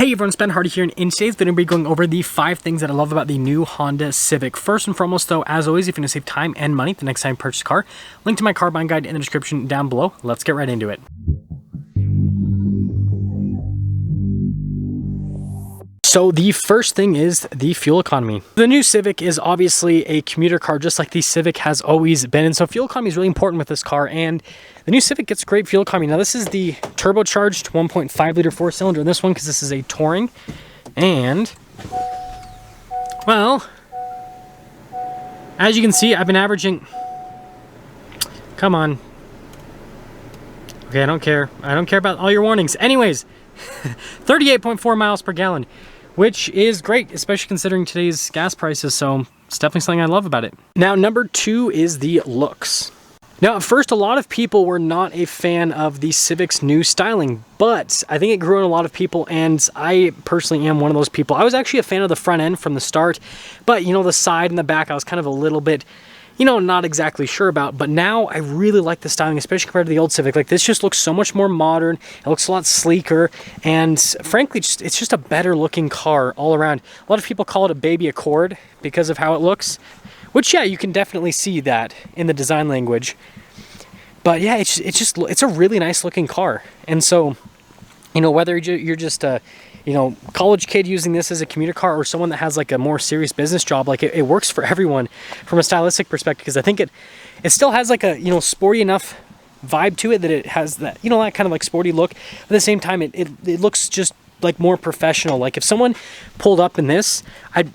Hey everyone, it's Ben Hardy here, and in today's video, we'll be going over the 5 things that I love about the new Honda Civic. First and foremost though, as always, if you want to save time and money the next time you purchase a car, link to my car buying guide in the description down below. Let's get right into it. So the first thing is the fuel economy. The new Civic is obviously a commuter car, just like the Civic has always been. And so fuel economy is really important with this car. And the new Civic gets great fuel economy. Now this is the turbocharged 1.5 liter 4-cylinder in this one, because this is a touring. And, well, as you can see, I've been averaging, come on. Okay, I don't care. I don't care about all your warnings. Anyways, 38.4 miles per gallon. Which is great, especially considering today's gas prices, so it's definitely something I love about it. Now, number 2 is the looks. Now, at first, a lot of people were not a fan of the Civic's new styling, but I think it grew on a lot of people, and I personally am one of those people. I was actually a fan of the front end from the start, but, you know, the side and the back, I was kind of a little bit, you know, not exactly sure about, but now I really like the styling, especially compared to the old Civic. Like, this just looks so much more modern, it looks a lot sleeker, and frankly, it's just a better looking car all around. A lot of people call it a baby Accord because of how it looks, which, yeah, you can definitely see that in the design language. But yeah, it's a really nice looking car. And so, you know, whether you're just a, you know, college kid using this as a commuter car, or someone that has like a more serious business job, like it works for everyone from a stylistic perspective, because I think it still has like a, you know, sporty enough vibe to it that it has that, you know, that kind of like sporty look. But at the same time, it looks just like more professional. Like if someone pulled up in this, I'd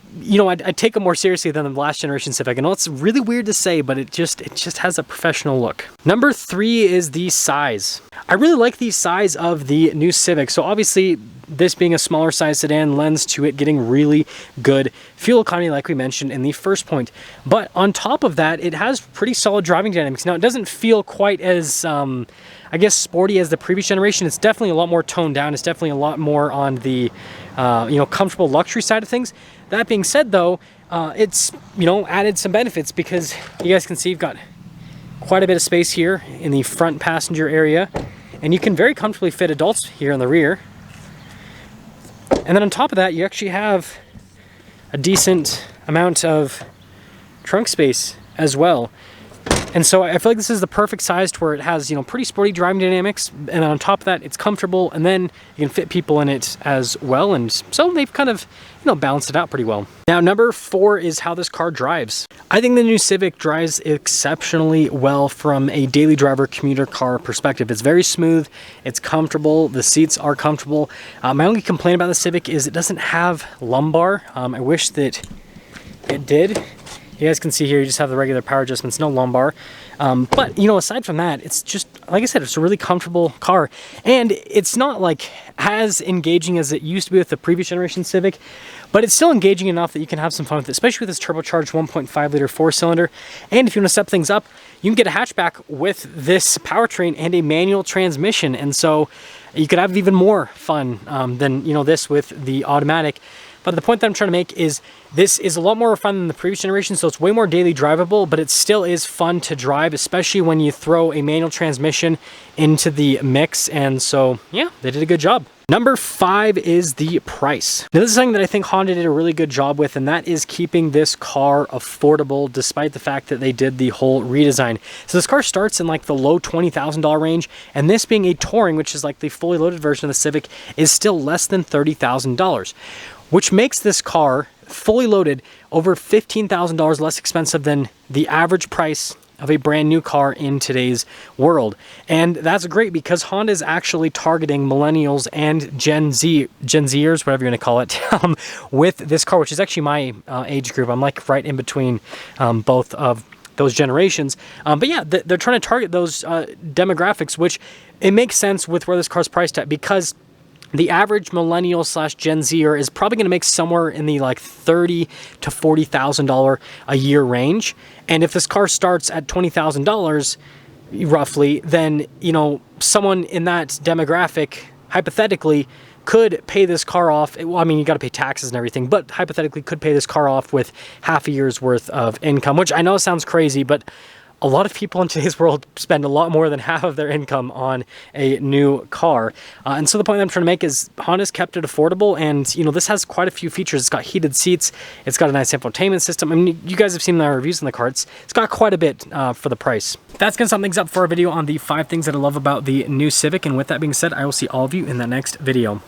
take them more seriously than the last generation Civic. I know it's really weird to say, but it just has a professional look. Number 3 is the size. I really like the size of the new Civic. So obviously, this being a smaller size sedan lends to it getting really good fuel economy, like we mentioned in the first point. But on top of that, it has pretty solid driving dynamics. Now, it doesn't feel quite as, I guess, sporty as the previous generation. It's definitely a lot more toned down. It's definitely a lot more on the, you know, comfortable luxury side of things. That being said, though, it's, you know, added some benefits, because you guys can see you've got quite a bit of space here in the front passenger area, and you can very comfortably fit adults here in the rear. And then on top of that, you actually have a decent amount of trunk space as well. And so I feel like this is the perfect size to where it has, you know, pretty sporty driving dynamics, and on top of that, it's comfortable, and then you can fit people in it as well. And so they've kind of, you know, balanced it out pretty well. Now, number 4 is how this car drives. I think the new Civic drives exceptionally well from a daily driver commuter car perspective. It's very smooth, it's comfortable, the seats are comfortable. My only complaint about the Civic is it doesn't have lumbar. I wish that it did. You guys can see here, you just have the regular power adjustments, no lumbar. But, you know, aside from that, it's just, like I said, it's a really comfortable car. And it's not like as engaging as it used to be with the previous generation Civic, but it's still engaging enough that you can have some fun with it, especially with this turbocharged 1.5 liter 4-cylinder. And if you want to step things up, you can get a hatchback with this powertrain and a manual transmission. And so you could have even more fun than, you know, this with the automatic. But the point that I'm trying to make is this is a lot more fun than the previous generation, so it's way more daily drivable, but it still is fun to drive, especially when you throw a manual transmission into the mix. And so, yeah, they did a good job. Number 5 is the price. Now, this is something that I think Honda did a really good job with, and that is keeping this car affordable despite the fact that they did the whole redesign. So this car starts in like the low $20,000 range, and this being a Touring, which is like the fully loaded version of the Civic, is still less than $30,000. Which makes this car, fully loaded, over $15,000 less expensive than the average price of a brand new car in today's world. And that's great, because Honda is actually targeting millennials and Gen Zers, whatever you want to call it, with this car, which is actually my age group. I'm like right in between both of those generations. But yeah, they're trying to target those demographics, which it makes sense with where this car's priced at, because the average millennial / Gen Zer is probably going to make somewhere in the like $30,000 to $40,000 a year range. And if this car starts at $20,000 roughly, then, you know, someone in that demographic hypothetically could pay this car off. Well, I mean, you got to pay taxes and everything, but hypothetically could pay this car off with half a year's worth of income, which I know sounds crazy, but a lot of people in today's world spend a lot more than half of their income on a new car. And so the point that I'm trying to make is Honda's kept it affordable, and you know, this has quite a few features. It's got heated seats, it's got a nice infotainment system. I mean, you guys have seen my reviews in the carts. It's got quite a bit for the price. That's gonna sum things up for a video on the 5 things that I love about the new Civic, and with that being said, I will see all of you in the next video.